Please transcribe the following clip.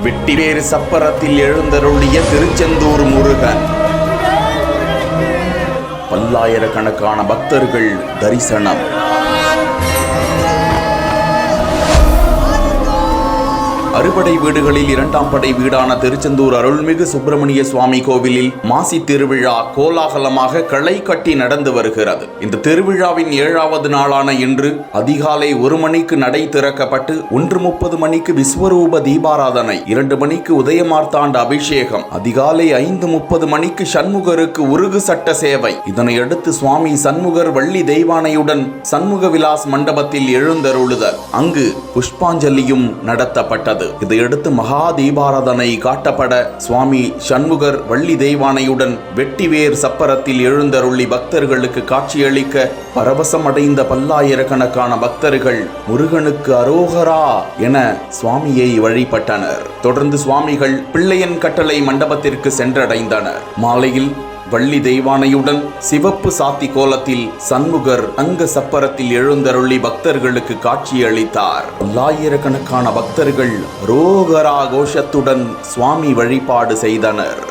வெட்டிவேறு சப்பரத்தில் எழுந்தருளிய திருச்செந்தூர் முருகன். பல்லாயிரக்கணக்கான பக்தர்கள் தரிசனம். அறுபடை வீடுகளில் இரண்டாம் படை வீடான திருச்செந்தூர் அருள்மிகு சுப்பிரமணிய சுவாமி கோவிலில் மாசி திருவிழா கோலாகலமாக களை கட்டி நடந்து வருகிறது. இந்த திருவிழாவின் 7வது நாளான இன்று அதிகாலை 1 மணிக்கு நடை திறக்கப்பட்டு 1:30 மணிக்கு விஸ்வரூப தீபாராதனை, 2 மணிக்கு உதயமார்த்தாண்ட அபிஷேகம், அதிகாலை 5:30 மணிக்கு சண்முகருக்கு உருகு சட்ட சேவை. இதனையடுத்து சுவாமி சண்முகர் வள்ளி தெய்வானையுடன் சண்முக விலாஸ் மண்டபத்தில் எழுந்தருளுதல், அங்கு புஷ்பாஞ்சலியும் நடத்தப்பட்டது. இதையடுத்து மகா தீபாராதனை காட்டப்பட சுவாமி சண்முகர் வள்ளி தெய்வானையுடன் வெட்டிவேர் சப்பரத்தில் எழுந்தருளி பக்தர்களுக்கு காட்சியளிக்க பரவசம் அடைந்த பல்லாயிரக்கணக்கான பக்தர்கள் முருகனுக்கு அரோகரா என சுவாமியை வழிபட்டனர். தொடர்ந்து சுவாமிகள் பிள்ளையன் கட்டளை மண்டபத்திற்கு சென்றடைந்தனர். மாலையில் வள்ளி தெய்வானையுடன் சிவப்பு சாத்தி கோலத்தில் சண்முகர் அங்க சப்பரத்தில் எழுந்தருளி பக்தர்களுக்கு காட்சியளித்தார். பல்லாயிரக்கணக்கான பக்தர்கள் ரோகரா கோஷத்துடன் சுவாமி வழிபாடு செய்தனர்.